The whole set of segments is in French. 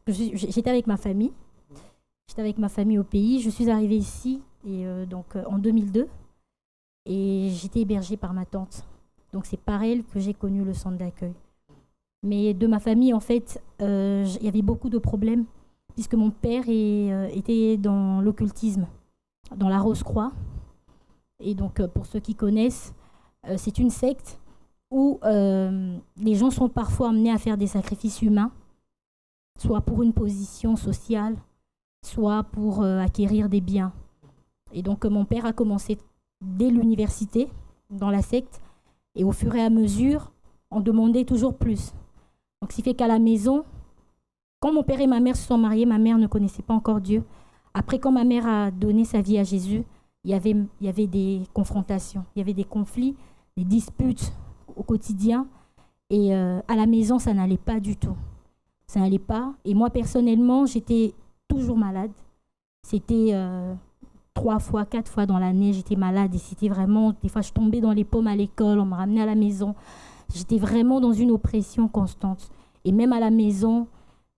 j'étais avec ma famille. J'étais avec ma famille au pays. Je suis arrivée ici en 2002 et j'étais hébergée par ma tante. Donc c'est par elle que j'ai connu le centre d'accueil. Mais de ma famille, en fait, il y avait beaucoup de problèmes puisque mon père était dans l'occultisme, dans la Rose-Croix. Et donc, pour ceux qui connaissent, c'est une secte où les gens sont parfois amenés à faire des sacrifices humains, soit pour une position sociale, soit pour acquérir des biens. Et donc, mon père a commencé dès l'université, dans la secte, et au fur et à mesure, on demandait toujours plus. Donc, ce qui fait qu'à la maison, quand mon père et ma mère se sont mariés, ma mère ne connaissait pas encore Dieu. Après, quand ma mère a donné sa vie à Jésus, il y avait des confrontations, il y avait des conflits, des disputes au quotidien. Et à la maison, ça n'allait pas du tout. Ça n'allait pas. Et moi, personnellement, j'étais toujours malade. C'était 3 fois, 4 fois dans l'année, j'étais malade. Et c'était vraiment, des fois, je tombais dans les pommes à l'école, on me ramenait à la maison. J'étais vraiment dans une oppression constante. Et même à la maison,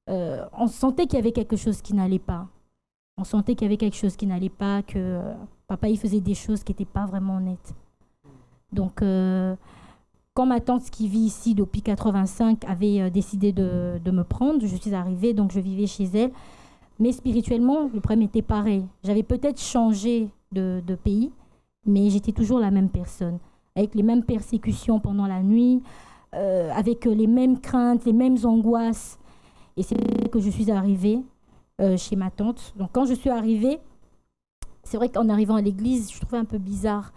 on sentait qu'il y avait quelque chose qui n'allait pas. On sentait qu'il y avait quelque chose qui n'allait pas, que papa, il faisait des choses qui n'étaient pas vraiment nettes. Donc, quand ma tante qui vit ici depuis 85 avait décidé de me prendre, je suis arrivée, donc je vivais chez elle. Mais spirituellement, le problème était pareil. J'avais peut-être changé de pays, mais j'étais toujours la même personne, avec les mêmes persécutions pendant la nuit, avec les mêmes craintes, les mêmes angoisses. Et c'est là que je suis arrivée chez ma tante. Donc quand je suis arrivée, c'est vrai qu'en arrivant à l'église, je trouvais un peu bizarre.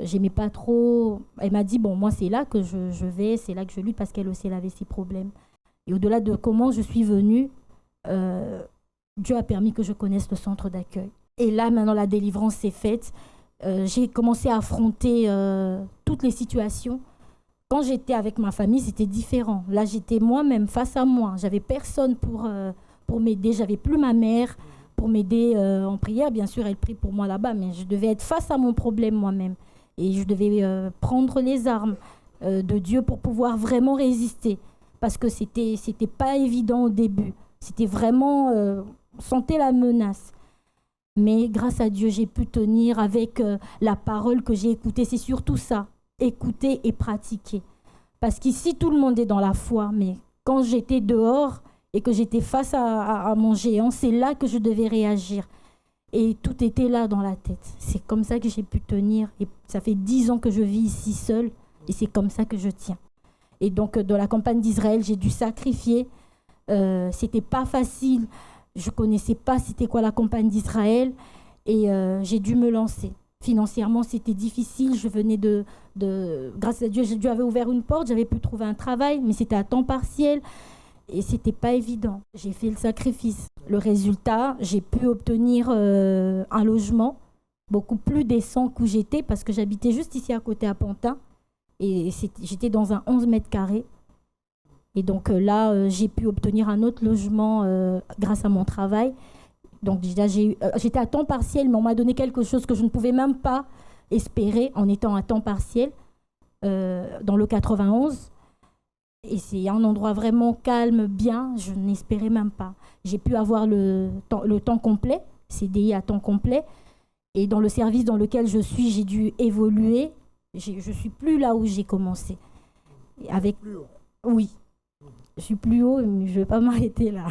J'aimais pas trop. Elle m'a dit, bon, moi c'est là que je vais, c'est là que je lutte, parce qu'elle aussi elle avait ses problèmes. Et au-delà de comment je suis venue, Dieu a permis que je connaisse le centre d'accueil. Et là, maintenant, la délivrance s'est faite. J'ai commencé à affronter toutes les situations. Quand j'étais avec ma famille, c'était différent. Là, j'étais moi-même face à moi. J'avais personne pour m'aider. J'avais plus ma mère pour m'aider en prière. Bien sûr, elle prie pour moi là-bas, mais je devais être face à mon problème moi-même. Et je devais prendre les armes de Dieu pour pouvoir vraiment résister. Parce que c'était pas évident au début. C'était vraiment... on sentait la menace. Mais grâce à Dieu, j'ai pu tenir avec la parole que j'ai écoutée. C'est surtout ça, écouter et pratiquer. Parce qu'ici, tout le monde est dans la foi. Mais quand j'étais dehors et que j'étais face à mon géant, c'est là que je devais réagir. Et tout était là dans la tête. C'est comme ça que j'ai pu tenir. Et ça fait 10 ans que je vis ici seule. Et c'est comme ça que je tiens. Et donc, dans la campagne d'Israël, j'ai dû sacrifier. C'était pas facile. Je connaissais pas c'était quoi la campagne d'Israël. Et j'ai dû me lancer. Financièrement, c'était difficile. Je venais grâce à Dieu, Dieu avait ouvert une porte. J'avais pu trouver un travail, mais c'était à temps partiel. Et c'était pas évident. J'ai fait le sacrifice. Le résultat, j'ai pu obtenir un logement beaucoup plus décent qu'où j'étais, parce que j'habitais juste ici à côté à Pantin. Et j'étais dans un 11 mètres carrés. Et donc là, j'ai pu obtenir un autre logement grâce à mon travail. Donc déjà, j'étais à temps partiel, mais on m'a donné quelque chose que je ne pouvais même pas espérer en étant à temps partiel dans le 91. Et c'est un endroit vraiment calme, bien, je n'espérais même pas. J'ai pu avoir le temps complet, CDI à temps complet. Et dans le service dans lequel je suis, j'ai dû évoluer. Je ne suis plus là où j'ai commencé. Oui, je suis plus haut, mais je ne vais pas m'arrêter là.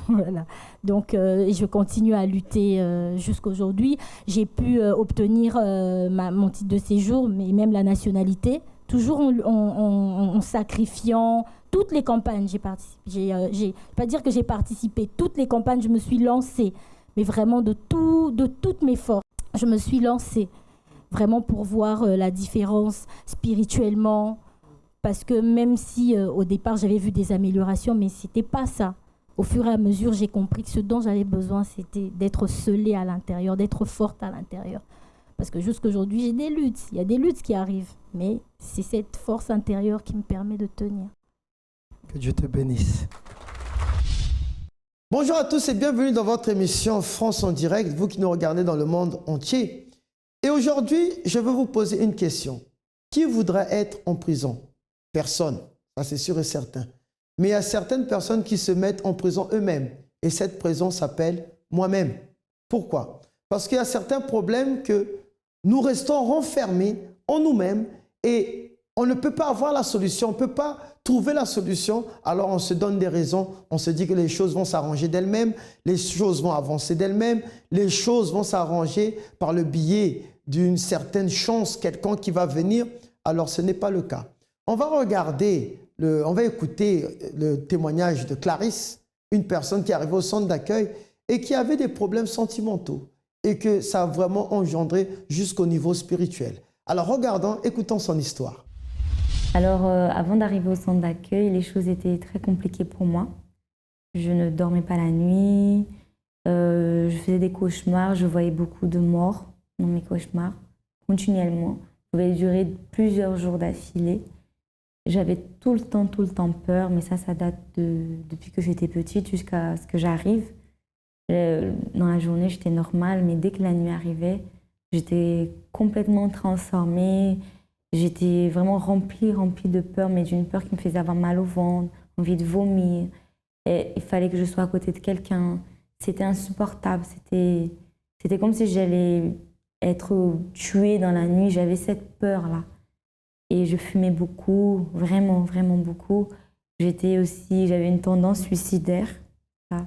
Voilà. Donc, je continue à lutter jusqu'à aujourd'hui. J'ai pu obtenir mon titre de séjour, mais même la nationalité. Toujours en sacrifiant toutes les campagnes. J'ai participé. Pas dire que j'ai participé. Toutes les campagnes, je me suis lancée. Mais vraiment de toutes mes forces. Je me suis lancée. Vraiment pour voir la différence spirituellement. Parce que même si au départ, j'avais vu des améliorations, mais ce n'était pas ça. Au fur et à mesure, j'ai compris que ce dont j'avais besoin, c'était d'être scellée à l'intérieur, d'être forte à l'intérieur. Parce que jusqu'aujourd'hui, j'ai des luttes. Il y a des luttes qui arrivent. Mais c'est cette force intérieure qui me permet de tenir. Que Dieu te bénisse. Bonjour à tous et bienvenue dans votre émission France en direct, vous qui nous regardez dans le monde entier. Et aujourd'hui, je veux vous poser une question. Qui voudrait être en prison? Personne, ça c'est sûr et certain. Mais il y a certaines personnes qui se mettent en prison eux-mêmes. Et cette prison s'appelle moi-même. Pourquoi? Parce qu'il y a certains problèmes que nous restons renfermés en nous-mêmes et on ne peut pas avoir la solution, on ne peut pas trouver la solution. Alors on se donne des raisons, on se dit que les choses vont s'arranger d'elles-mêmes, les choses vont avancer d'elles-mêmes, les choses vont s'arranger par le biais d'une certaine chance, quelqu'un qui va venir. Alors ce n'est pas le cas. On va regarder, on va écouter le témoignage de Clarisse, une personne qui est arrivée au centre d'accueil et qui avait des problèmes sentimentaux et que ça a vraiment engendré jusqu'au niveau spirituel. Alors regardons, écoutons son histoire. Alors avant d'arriver au centre d'accueil, les choses étaient très compliquées pour moi. Je ne dormais pas la nuit, je faisais des cauchemars, je voyais beaucoup de morts dans mes cauchemars, continuellement. Ça pouvait durer plusieurs jours d'affilée. J'avais tout le temps peur, mais ça date depuis que j'étais petite jusqu'à ce que j'arrive. Dans la journée, j'étais normale, mais dès que la nuit arrivait, j'étais complètement transformée. J'étais vraiment remplie de peur, mais d'une peur qui me faisait avoir mal au ventre, envie de vomir. Et il fallait que je sois à côté de quelqu'un. C'était insupportable. C'était comme si j'allais être tuée dans la nuit. J'avais cette peur-là. Et je fumais beaucoup, vraiment beaucoup. J'avais une tendance suicidaire. Là.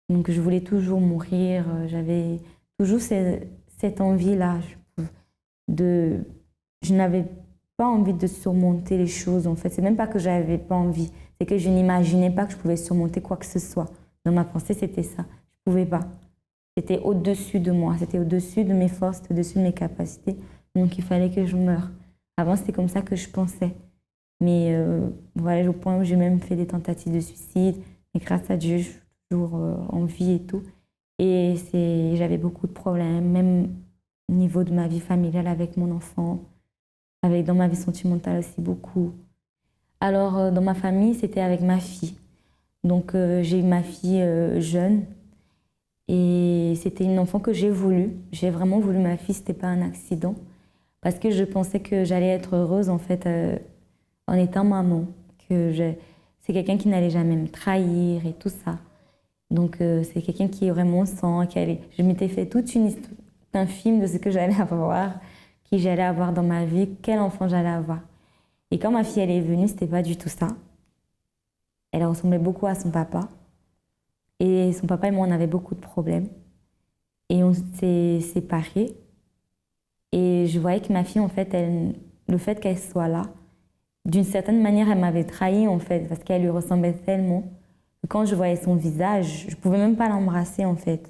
Donc je voulais toujours mourir. J'avais toujours cette envie-là. Je n'avais pas envie de surmonter les choses, en fait. C'est même pas que j'avais pas envie. C'est que je n'imaginais pas que je pouvais surmonter quoi que ce soit. Dans ma pensée, c'était ça. Je pouvais pas. C'était au-dessus de moi. C'était au-dessus de mes forces, au-dessus de mes capacités. Donc il fallait que je meure. Avant, c'était comme ça que je pensais. Mais voilà, au point où j'ai même fait des tentatives de suicide. Mais grâce à Dieu, je suis toujours en vie et tout. Et j'avais beaucoup de problèmes, même au niveau de ma vie familiale avec mon enfant, dans ma vie sentimentale aussi beaucoup. Alors, dans ma famille, c'était avec ma fille. Donc, j'ai eu ma fille jeune. Et c'était une enfant que j'ai voulu. J'ai vraiment voulu ma fille, c'était pas un accident. Parce que je pensais que j'allais être heureuse, en fait, en étant maman. C'est quelqu'un qui n'allait jamais me trahir et tout ça. Donc, c'est quelqu'un qui aurait mon sang. Je m'étais fait un film de ce que j'allais avoir, qui j'allais avoir dans ma vie, quel enfant j'allais avoir. Et quand ma fille elle est venue, c'était pas du tout ça. Elle ressemblait beaucoup à son papa. Et son papa et moi, on avait beaucoup de problèmes. Et on s'est séparés. Et je voyais que ma fille, en fait, le fait qu'elle soit là, d'une certaine manière, elle m'avait trahi, en fait, parce qu'elle lui ressemblait tellement. Que quand je voyais son visage, je pouvais même pas l'embrasser, en fait.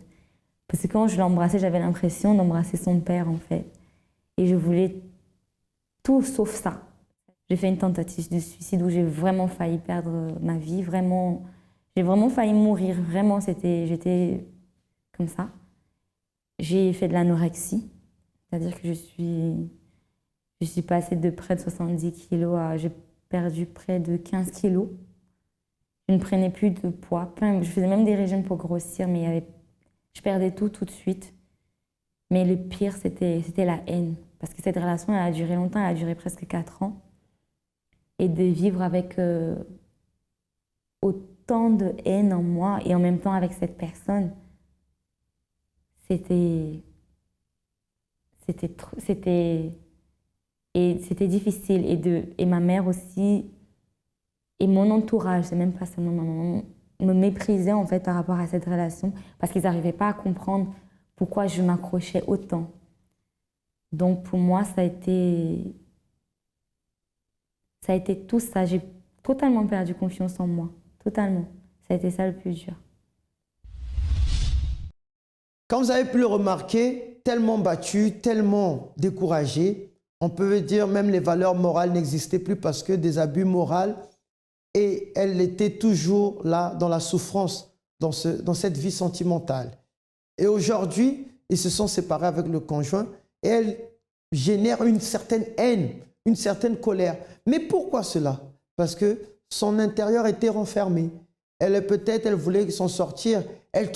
Parce que quand je l'embrassais, j'avais l'impression d'embrasser son père, en fait. Et je voulais tout sauf ça. J'ai fait une tentative de suicide où j'ai vraiment failli perdre ma vie. J'ai vraiment failli mourir. Vraiment, j'étais comme ça. J'ai fait de l'anorexie. C'est-à-dire que je suis passée de près de 70 kilos à... J'ai perdu près de 15 kilos. Je ne prenais plus de poids. Je faisais même des régimes pour grossir, mais je perdais tout de suite. Mais le pire, c'était la haine. Parce que cette relation, elle a duré longtemps, elle a duré presque 4 ans. Et de vivre avec autant de haine en moi et en même temps avec cette personne, c'était difficile. Et ma mère aussi, et mon entourage, c'est même pas seulement ma maman, me méprisaient en fait par rapport à cette relation parce qu'ils n'arrivaient pas à comprendre pourquoi je m'accrochais autant. Donc pour moi, ça a été tout ça. J'ai totalement perdu confiance en moi, totalement. Ça a été ça le plus dur. Comme vous avez pu le remarquer, tellement battu, tellement découragé, on peut dire même les valeurs morales n'existaient plus parce que des abus moraux, et elle était toujours là dans la souffrance, dans cette vie sentimentale. Et aujourd'hui, ils se sont séparés avec le conjoint et elle génère une certaine haine, une certaine colère. Mais pourquoi cela? Parce que son intérieur était renfermé. Peut-être elle voulait s'en sortir, elle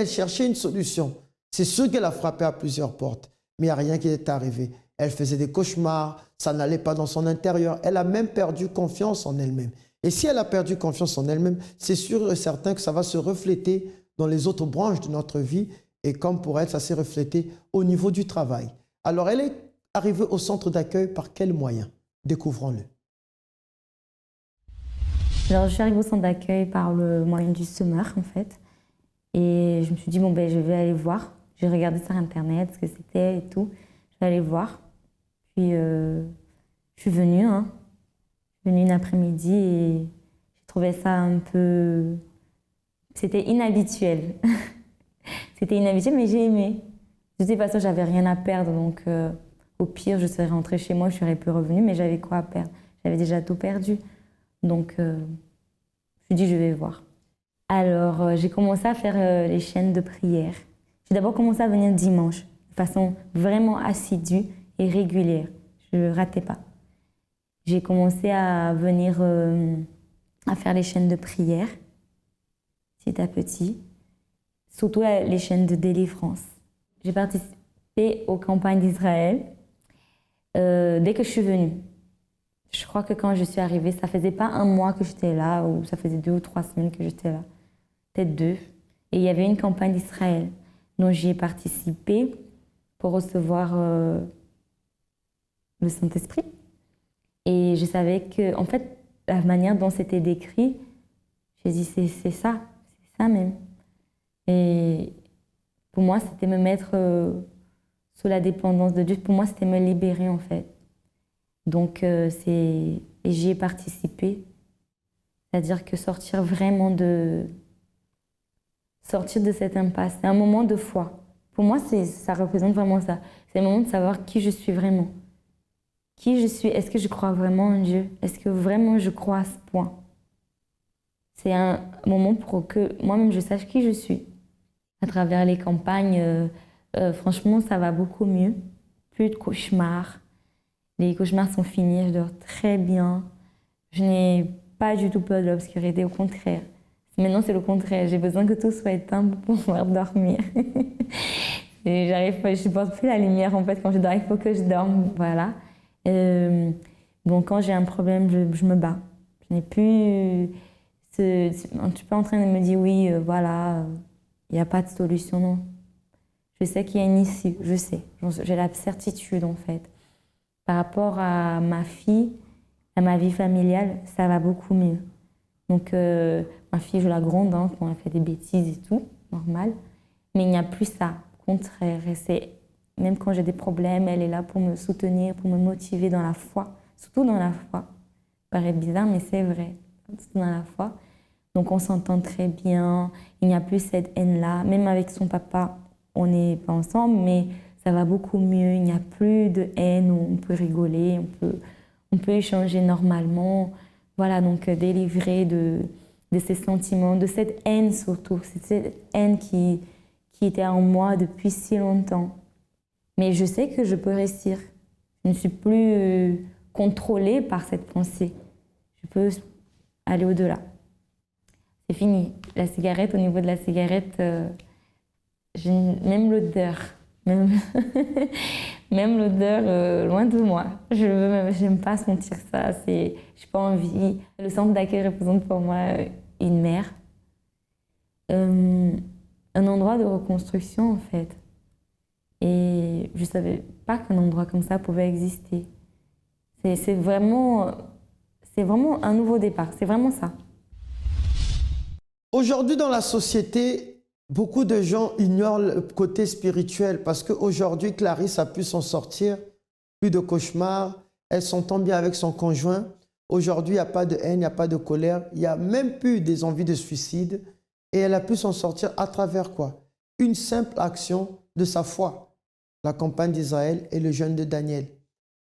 cherchait une solution. C'est sûr qu'elle a frappé à plusieurs portes, mais il n'y a rien qui est arrivé. Elle faisait des cauchemars, ça n'allait pas dans son intérieur. Elle a même perdu confiance en elle-même. Et si elle a perdu confiance en elle-même, c'est sûr et certain que ça va se refléter dans les autres branches de notre vie. Et comme pour elle, ça s'est reflété au niveau du travail. Alors, elle est arrivée au centre d'accueil par quel moyen? Découvrons-le. Alors, je suis arrivée au centre d'accueil par le moyen du semeur, en fait. Et je me suis dit, bon, ben, je vais aller voir. J'ai regardé sur Internet ce que c'était et tout. Je vais aller voir. Puis, je suis venue, hein. Je suis venue une après-midi et j'ai trouvé ça un peu... C'était inhabituel. C'était inhabituel, mais j'ai aimé. De toute façon, j'avais rien à perdre, donc au pire, je serais rentrée chez moi, je serais plus revenue, mais j'avais quoi à perdre? J'avais déjà tout perdu. Donc, je me suis dit, je vais voir. Alors, j'ai commencé à faire les chaînes de prière. J'ai d'abord commencé à venir dimanche, de façon vraiment assidue et régulière. Je ne ratais pas. J'ai commencé à venir à faire les chaînes de prière, petit à petit, surtout les chaînes de délivrance. J'ai participé aux campagnes d'Israël dès que je suis venue. Je crois que quand je suis arrivée, ça faisait pas un mois que j'étais là, ou ça faisait 2 ou 3 semaines que j'étais là, peut-être 2. Et il y avait une campagne d'Israël dont j'y ai participé pour recevoir le Saint-Esprit. Et je savais que, en fait, la manière dont c'était décrit, j'ai dit c'est ça même. Et pour moi, c'était me mettre sous la dépendance de Dieu. Pour moi, c'était me libérer, en fait. Donc, et j'y ai participé. C'est-à-dire que sortir de cette impasse. C'est un moment de foi. Pour moi, ça représente vraiment ça. C'est le moment de savoir qui je suis vraiment. Qui je suis, est-ce que je crois vraiment en Dieu? Est-ce que vraiment je crois à ce point? C'est un moment pour que moi-même je sache qui je suis. À travers les campagnes, franchement, ça va beaucoup mieux. Plus de cauchemars. Les cauchemars sont finis, je dors très bien. Je n'ai pas du tout peur de l'obscurité, au contraire. Maintenant, c'est le contraire. J'ai besoin que tout soit éteint pour pouvoir dormir. Et je ne supporte plus la lumière, en fait. Quand je dors, il faut que je dorme. Voilà. Bon, quand j'ai un problème, je me bats. Je n'ai plus... Tu n'es pas en train de me dire, oui, voilà, il n'y a pas de solution, non. Je sais qu'il y a une issue, je sais. J'ai la certitude, en fait. Par rapport à ma fille, à ma vie familiale, ça va beaucoup mieux. Donc, ma fille, je la gronde hein, quand elle fait des bêtises et tout, normal. Mais il n'y a plus ça, au contraire. Même quand j'ai des problèmes, elle est là pour me soutenir, pour me motiver dans la foi. Surtout dans la foi. Ça paraît bizarre, mais c'est vrai. Surtout dans la foi. Donc, on s'entend très bien. Il n'y a plus cette haine-là. Même avec son papa, on n'est pas ensemble, mais ça va beaucoup mieux. Il n'y a plus de haine où on peut rigoler, on peut échanger normalement. Voilà, donc délivrer de ces sentiments, de cette haine surtout. C'est cette haine qui était en moi depuis si longtemps. Mais je sais que je peux réussir. Je ne suis plus contrôlée par cette pensée. Je peux aller au-delà. C'est fini. La cigarette, au niveau de la cigarette, même l'odeur, même l'odeur, loin de moi. Je n'aime pas sentir ça. Je n'ai pas envie. Le centre d'accueil représente pour moi une mère. Un endroit de reconstruction, en fait. Et je ne savais pas qu'un endroit comme ça pouvait exister. C'est vraiment un nouveau départ. C'est vraiment ça. Aujourd'hui, dans la société, beaucoup de gens ignorent le côté spirituel parce qu'aujourd'hui, Clarisse a pu s'en sortir. Plus de cauchemars. Elle s'entend bien avec son conjoint. Aujourd'hui, il n'y a pas de haine, il n'y a pas de colère. Il n'y a même plus des envies de suicide. Et elle a pu s'en sortir à travers quoi? Une simple action de sa foi. La campagne d'Israël et le jeûne de Daniel.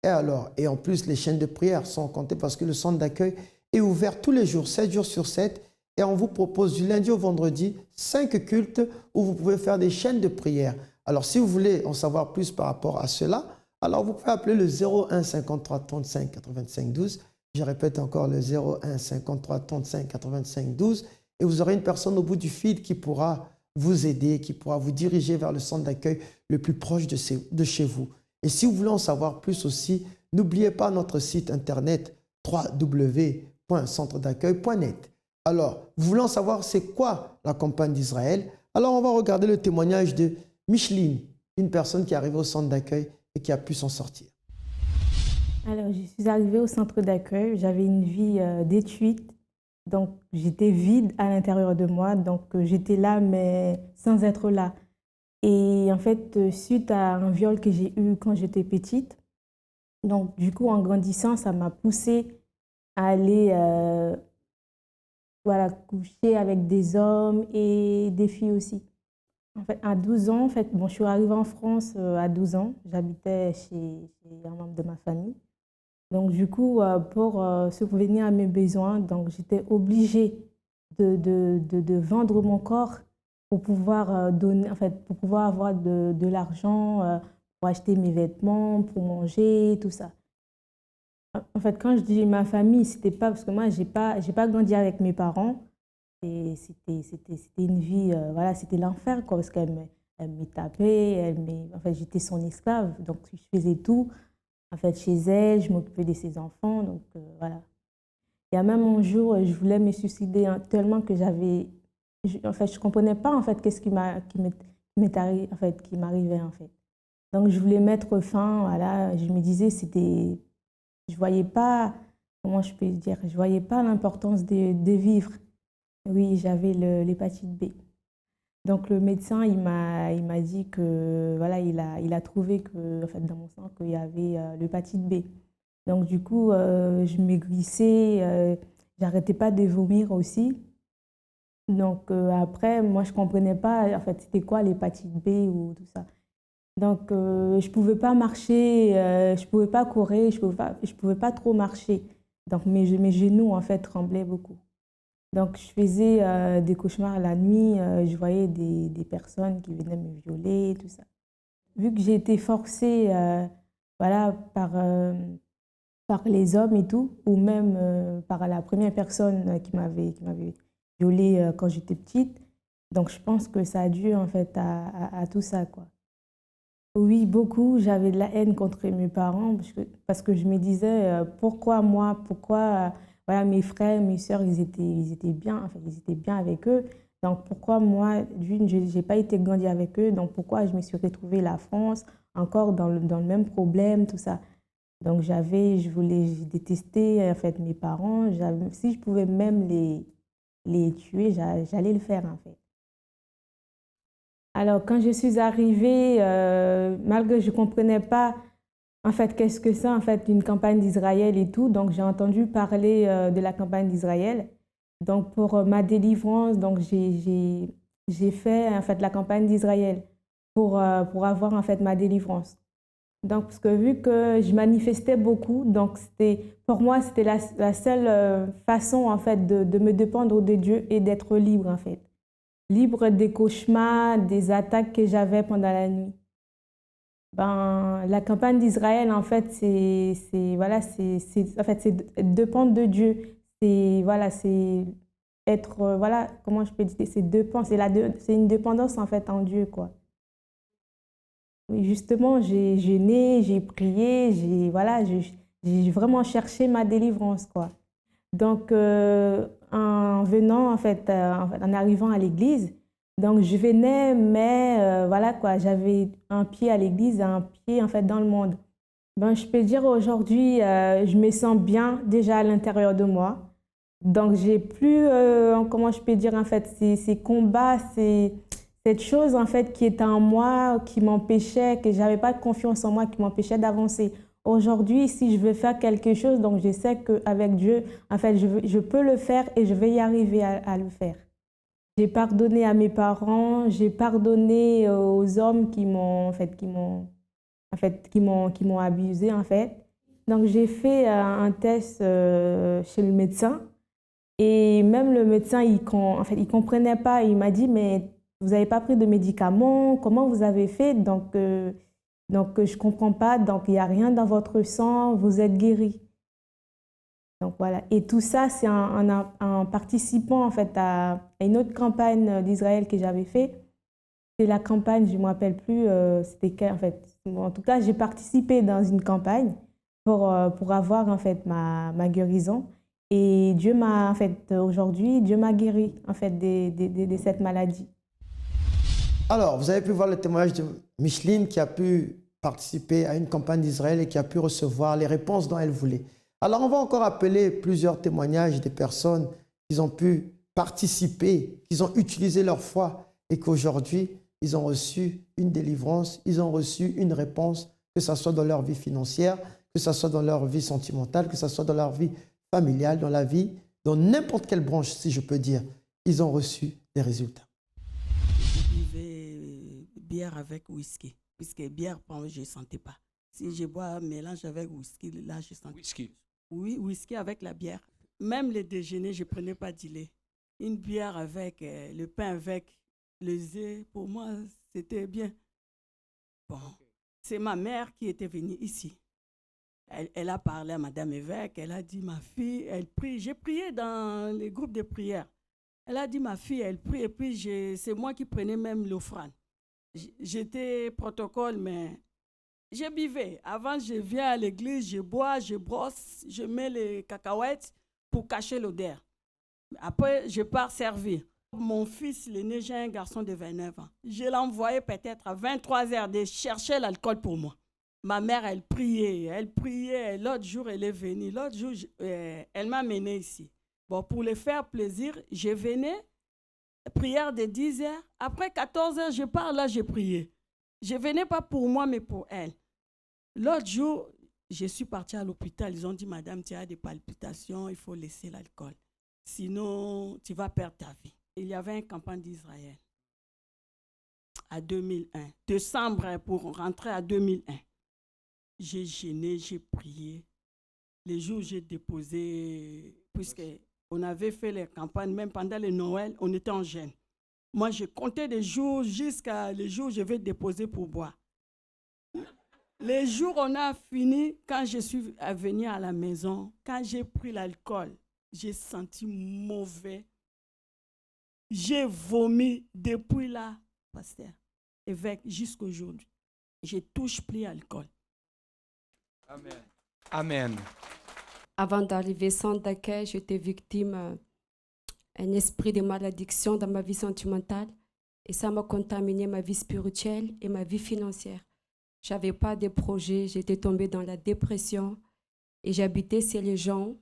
Et en plus, les chaînes de prière sont comptées parce que le centre d'accueil est ouvert tous les jours, 7 jours sur 7. Et on vous propose du lundi au vendredi 5 cultes où vous pouvez faire des chaînes de prière. Alors, si vous voulez en savoir plus par rapport à cela, alors vous pouvez appeler le 01 53 35 85 12. Je répète encore le 01 53 35 85 12. Et vous aurez une personne au bout du fil qui pourra vous aider, qui pourra vous diriger vers le centre d'accueil le plus proche de chez vous. Et si vous voulez en savoir plus aussi, n'oubliez pas notre site internet www.clarissecom www.centredaccueil.net. Alors, voulant savoir c'est quoi la campagne d'Israël, alors on va regarder le témoignage de Micheline, une personne qui est arrivée au centre d'accueil et qui a pu s'en sortir. Alors, je suis arrivée au centre d'accueil, j'avais une vie détruite, donc j'étais vide à l'intérieur de moi, donc j'étais là mais sans être là. Et en fait, suite à un viol que j'ai eu quand j'étais petite, donc du coup en grandissant, ça m'a poussée à aller voilà, coucher avec des hommes et des filles aussi. En fait, à 12 ans, en fait, bon, je suis arrivée en France à 12 ans, j'habitais chez un membre de ma famille. Donc, du coup, pour subvenir à mes besoins, donc j'étais obligée de vendre mon corps pour pouvoir donner, en fait, pour pouvoir avoir de l'argent pour acheter mes vêtements, pour manger, tout ça. En fait, quand je dis ma famille, c'était pas parce que moi, j'ai pas grandi avec mes parents. Et c'était une vie, voilà, c'était l'enfer, quoi, parce qu'elle me tapait, en fait, j'étais son esclave, donc je faisais tout. En fait, chez elle, je m'occupais de ses enfants, donc voilà. Il y a même un jour, je voulais me suicider tellement que en fait, je comprenais pas en fait qu'est-ce qui m'arrivait en fait. Donc je voulais mettre fin, voilà. Je me disais je voyais pas, comment je peux dire, je voyais pas l'importance de vivre. Oui, j'avais l'hépatite B. Donc le médecin, il m'a dit que voilà, il a trouvé que en fait dans mon sang qu'il y avait l'hépatite B. Donc du coup, je maigrissais, j'arrêtais pas de vomir aussi. Donc après, moi je comprenais pas en fait c'était quoi l'hépatite B ou tout ça. Donc je pouvais pas marcher, je pouvais pas courir, je pouvais pas trop marcher. Donc mes genoux en fait tremblaient beaucoup. Donc, je faisais des cauchemars la nuit, je voyais des personnes qui venaient me violer, tout ça. Vu que j'ai été forcée voilà, par les hommes et tout, ou même par la première personne qui m'avait violée quand j'étais petite, donc je pense que ça a dû en fait à tout ça, quoi. Oui, beaucoup. J'avais de la haine contre mes parents parce que je me disais pourquoi moi, pourquoi voilà, mes frères, mes sœurs, ils étaient bien, enfin, ils étaient bien avec eux. Donc pourquoi moi, d'une, je n'ai pas été grandi avec eux, donc pourquoi je me suis retrouvée la France, encore dans le même problème, tout ça. Donc je détestais en fait mes parents. Si je pouvais même les tuer, j'allais le faire en fait. Alors, quand je suis arrivée, malgré que je ne comprenais pas en fait qu'est-ce que c'est en fait une campagne d'Israël et tout, donc j'ai entendu parler de la campagne d'Israël. Donc pour ma délivrance, donc j'ai fait en fait la campagne d'Israël pour avoir en fait ma délivrance. Donc parce que vu que je manifestais beaucoup, donc pour moi c'était la seule façon en fait de me dépendre de Dieu et d'être libre en fait. Libre des cauchemars, des attaques que j'avais pendant la nuit. Ben, la campagne d'Israël, en fait, voilà, en fait, c'est dépendre de Dieu. Voilà, c'est être, voilà, comment je peux dire, c'est une dépendance, en fait, en Dieu, quoi. Oui, justement, j'ai jeûné, j'ai prié, voilà, j'ai vraiment cherché ma délivrance, quoi. Donc, en venant, en fait, en arrivant à l'église, donc je venais, mais voilà quoi, j'avais un pied à l'église et un pied en fait dans le monde. Ben, je peux dire aujourd'hui, je me sens bien déjà à l'intérieur de moi. Donc, j'ai plus, comment je peux dire en fait, ces combats, cette chose en fait qui était en moi, qui m'empêchait, que j'avais pas de confiance en moi, qui m'empêchait d'avancer. Aujourd'hui, si je veux faire quelque chose, donc je sais qu'avec Dieu, en fait, je peux le faire et je vais y arriver à le faire. J'ai pardonné à mes parents, j'ai pardonné aux hommes qui m'ont abusé en fait. Donc j'ai fait un test chez le médecin et même le médecin il comprenait pas. Il m'a dit mais vous n'avez pas pris de médicaments, comment vous avez fait? Donc je comprends pas. Donc il n'y a rien dans votre sang, vous êtes guéri. Donc voilà, et tout ça, c'est en participant en fait à une autre campagne d'Israël que j'avais fait. C'est la campagne, je ne me rappelle plus, c'était quelle en fait. En tout cas, j'ai participé dans une campagne pour avoir en fait ma guérison. Et Dieu m'a, en fait, aujourd'hui, Dieu m'a guéri, en fait, de cette maladie. Alors, vous avez pu voir le témoignage de Micheline qui a pu participer à une campagne d'Israël et qui a pu recevoir les réponses dont elle voulait. Alors, on va encore appeler plusieurs témoignages des personnes qui ont pu participer, qui ont utilisé leur foi et qu'aujourd'hui, ils ont reçu une délivrance, ils ont reçu une réponse, que ce soit dans leur vie financière, que ce soit dans leur vie sentimentale, que ce soit dans leur vie familiale, dans la vie, dans n'importe quelle branche, si je peux dire, ils ont reçu des résultats. Je buvais bière avec whisky, puisque bière, je ne sentais pas. Si je bois un mélange avec whisky, là, je sens. Whisky. Oui, whisky avec la bière. Même le déjeuner, je ne prenais pas du lait. Une bière avec le pain avec les œufs, pour moi, c'était bien. Bon, c'est ma mère qui était venue ici. Elle a parlé à Madame Évêque, elle a dit, ma fille, elle prie. J'ai prié dans les groupes de prière. Elle a dit, ma fille, elle prie, et puis c'est moi qui prenais même l'offrande. J'étais protocole, mais je buvais. Avant, je viens à l'église, je bois, je brosse, je mets les cacahuètes pour cacher l'odeur. Après, je pars servir. Mon fils, l'aîné, j'ai un garçon de 29 ans. Je l'ai envoyé peut-être à 23 heures de chercher l'alcool pour moi. Ma mère, elle priait. L'autre jour, elle est venue. L'autre jour, elle m'a mené ici. Bon, pour le faire plaisir, je venais, prière de 10 heures. Après 14 heures, je pars là, j'ai prié. Je ne venais pas pour moi, mais pour elle. L'autre jour, je suis partie à l'hôpital. Ils ont dit, madame, tu as des palpitations, il faut laisser l'alcool. Sinon, tu vas perdre ta vie. Il y avait une campagne d'Israël à 2001. Décembre pour rentrer à 2001. J'ai jeûné, j'ai prié. Les jours où j'ai déposé, puisqu'on avait fait les campagnes, même pendant le Noël, on était en jeûne. Moi, j'ai compté des jours jusqu'à les jours où je vais déposer pour boire. Les jours où on a fini, quand je suis venue à la maison, quand j'ai pris l'alcool, j'ai senti mauvais. J'ai vomi depuis là, pasteur, évêque, jusqu'à aujourd'hui. Je touche plus l'alcool. Amen. Amen. Avant d'arriver au centre d'accueil, j'étais victime d'un esprit de malédiction dans ma vie sentimentale. Et ça m'a contaminé ma vie spirituelle et ma vie financière. Je n'avais pas de projet, j'étais tombée dans la dépression et j'habitais chez les gens.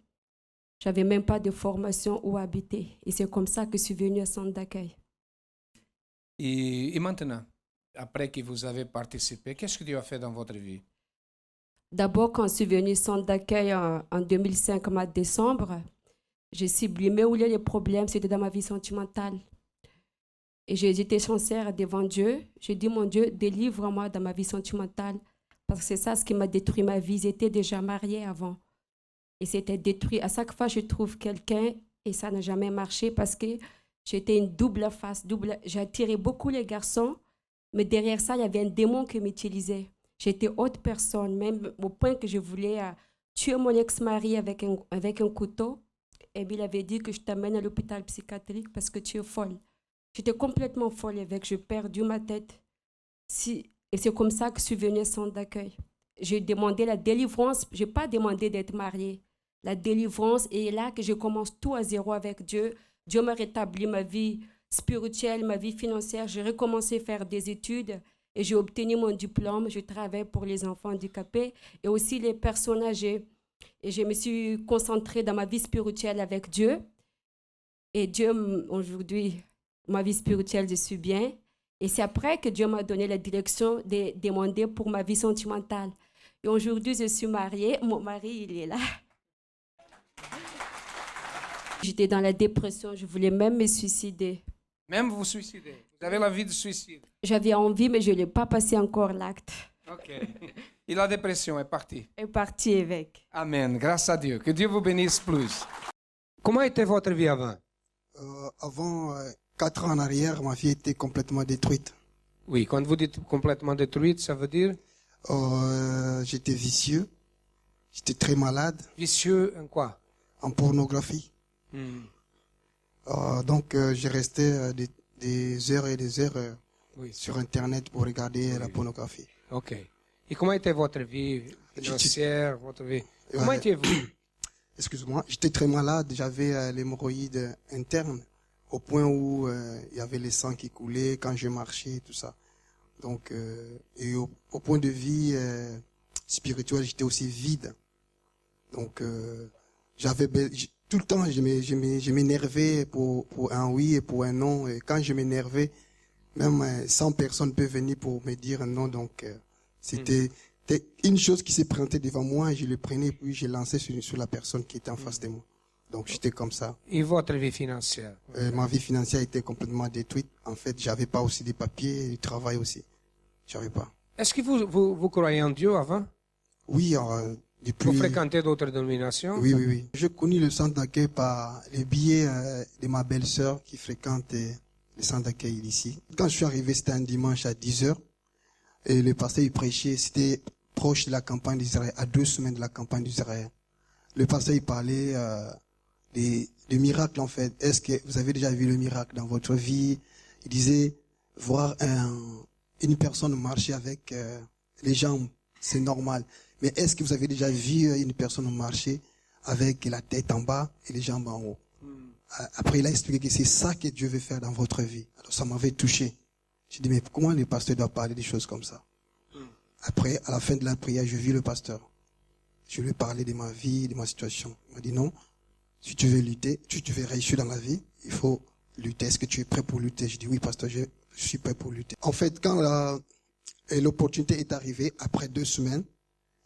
Je n'avais même pas de formation où habiter. Et c'est comme ça que je suis venue au centre d'accueil. Et maintenant, après que vous avez participé, qu'est-ce que Dieu a fait dans votre vie? D'abord, quand je suis venue au centre d'accueil en 2005, en décembre, j'ai sublimé où les problèmes, c'était dans ma vie sentimentale. Et j'étais sincère devant Dieu. J'ai dit, mon Dieu, délivre-moi dans ma vie sentimentale. Parce que c'est ça ce qui m'a détruit ma vie. J'étais déjà mariée avant. Et c'était détruit. À chaque fois, je trouve quelqu'un et ça n'a jamais marché parce que j'étais une double face. J'attirais beaucoup les garçons, mais derrière ça, il y avait un démon qui m'utilisait. J'étais autre personne, même au point que je voulais tuer mon ex-mari avec un couteau. Et puis il avait dit que je t'amène à l'hôpital psychiatrique parce que tu es folle. J'étais complètement folle avec, j'ai perdu ma tête. Et c'est comme ça que je suis venue au centre d'accueil. J'ai demandé la délivrance, je n'ai pas demandé d'être mariée. La délivrance, et là que je commence tout à zéro avec Dieu. Dieu m'a rétabli ma vie spirituelle, ma vie financière. J'ai recommencé à faire des études et j'ai obtenu mon diplôme. Je travaille pour les enfants handicapés et aussi les personnes âgées. Et je me suis concentrée dans ma vie spirituelle avec Dieu. Et Dieu, aujourd'hui, ma vie spirituelle, je suis bien. Et c'est après que Dieu m'a donné la direction de demander pour ma vie sentimentale. Et aujourd'hui, je suis mariée. Mon mari, il est là. J'étais dans la dépression. Je voulais même me suicider. Même vous suicider. Vous avez l'envie de suicide. J'avais envie, mais je n'ai pas passé encore l'acte. Ok. Et la dépression est partie. Est partie avec. Amen. Grâce à Dieu. Que Dieu vous bénisse plus. Comment était votre vie avant? Avant 4 ans en arrière, ma vie était complètement détruite. Oui, quand vous dites complètement détruite, ça veut dire? J'étais vicieux. J'étais très malade. Vicieux en quoi? En pornographie. Donc, j'ai resté des heures et des heures sur Internet pour regarder la pornographie. Ok. Et comment était votre vie financière, votre vie? Comment étiez-vous? excuse-moi, j'étais très malade, j'avais l'hémorroïde interne, au point où il y avait les sangs qui coulaient quand je marchais, tout ça. Donc, et au point de vue spirituel, j'étais aussi vide. Donc, tout le temps, je m'énervais pour un oui et pour un non. Et quand je m'énervais, même 100 personnes peuvent venir pour me dire non. Donc, c'était une chose qui s'est présentée devant moi, et je le prenais, puis je lançais sur la personne qui était en face de moi. Donc, j'étais comme ça. Et votre vie financière? Ma vie financière était complètement détruite. En fait, j'avais pas aussi des papiers, du travail aussi. J'avais pas. Est-ce que vous croyez en Dieu avant? Oui, depuis... Vous fréquentez d'autres dénominations? Oui. J'ai connu le centre d'accueil par le biais de ma belle-sœur qui fréquente le centre d'accueil ici. Quand je suis arrivé, c'était un dimanche à 10h. Et le pasteur, il prêchait, c'était proche de la campagne d'Israël, à 2 semaines de la campagne d'Israël. Le pasteur, il parlait des miracles, en fait. Est-ce que vous avez déjà vu le miracle dans votre vie? Il disait, voir une personne marcher avec les jambes, c'est normal. Mais est-ce que vous avez déjà vu une personne marcher avec la tête en bas et les jambes en haut? Après, il a expliqué que c'est ça que Dieu veut faire dans votre vie. Alors, ça m'avait touché. J'ai dit, mais comment le pasteur doit parler des choses comme ça? Après, à la fin de la prière, je vis le pasteur. Je lui ai parlé de ma vie, de ma situation. Il m'a dit, non, si tu veux lutter, si tu veux réussir dans la vie, il faut lutter. Est-ce que tu es prêt pour lutter? J'ai dit, oui, pasteur, je suis prêt pour lutter. En fait, quand l'opportunité est arrivée, après 2 semaines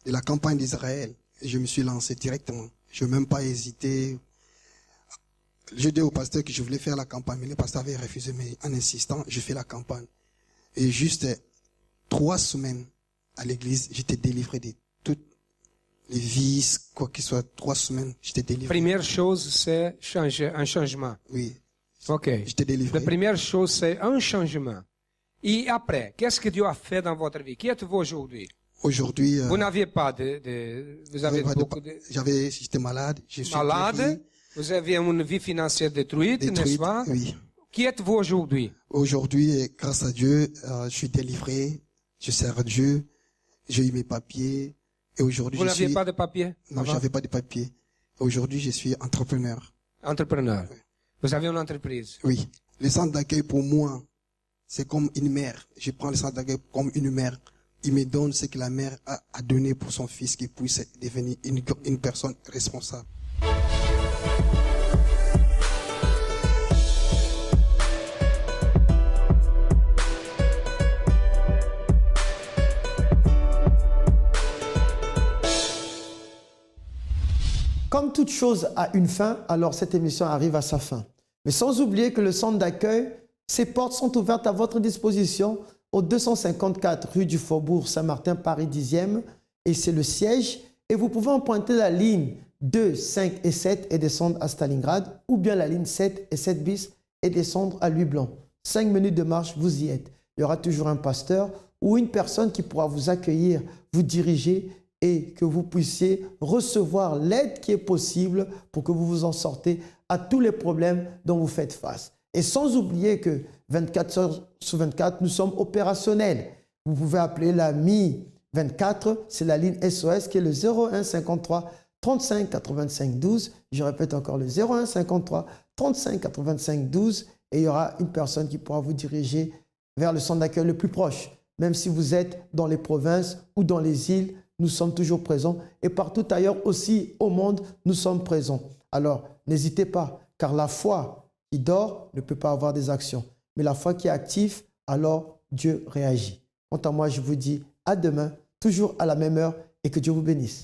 de la campagne d'Israël, je me suis lancé directement. Je n'ai même pas hésité. J'ai dit au pasteur que je voulais faire la campagne, mais le pasteur avait refusé, mais en insistant, je fais la campagne. Et juste 3 semaines à l'église, j'étais délivré de toutes les vices, quoi qu'il soit. 3 semaines, j'étais délivré. Première chose, c'est un changement. Oui. Ok. J'étais délivré. La première chose, c'est un changement. Et après, qu'est-ce que Dieu a fait dans votre vie? Qui êtes-vous aujourd'hui? Aujourd'hui, vous n'aviez pas vous avez beaucoup de... J'étais malade. Je suis malade. guéri. Vous avez une vie financière détruite, n'est-ce pas? Oui. Qui êtes-vous aujourd'hui? Aujourd'hui, grâce à Dieu, je suis délivré. Je sers Dieu. J'ai eu mes papiers. Et aujourd'hui, vous n'aviez pas de papiers? Non, j'avais pas de papiers. Aujourd'hui, je suis entrepreneur. Entrepreneur. Oui. Vous avez une entreprise? Oui. Le centre d'accueil, pour moi, c'est comme une mère. Je prends le centre d'accueil comme une mère. Il me donne ce que la mère a donné pour son fils, qui puisse devenir une personne responsable. Comme toute chose a une fin, alors cette émission arrive à sa fin. Mais sans oublier que le centre d'accueil, ses portes sont ouvertes à votre disposition au 254 rue du Faubourg Saint-Martin, Paris 10e. Et c'est le siège. Et vous pouvez emprunter la ligne 2, 5 et 7 et descendre à Stalingrad, ou bien la ligne 7 et 7 bis et descendre à Louis-Blanc. 5 minutes de marche, vous y êtes. Il y aura toujours un pasteur ou une personne qui pourra vous accueillir, vous diriger et que vous puissiez recevoir l'aide qui est possible pour que vous vous en sortez à tous les problèmes dont vous faites face. Et sans oublier que 24 heures sur 24, nous sommes opérationnels. Vous pouvez appeler la Mi 24, c'est la ligne SOS qui est le 01 53 35 85 12. Je répète encore le 01 53 35 85 12 et il y aura une personne qui pourra vous diriger vers le centre d'accueil le plus proche. Même si vous êtes dans les provinces ou dans les îles, nous sommes toujours présents et partout ailleurs aussi au monde, nous sommes présents. Alors, n'hésitez pas, car la foi qui dort ne peut pas avoir des actions. Mais la foi qui est active, alors Dieu réagit. Quant à moi, je vous dis à demain, toujours à la même heure et que Dieu vous bénisse.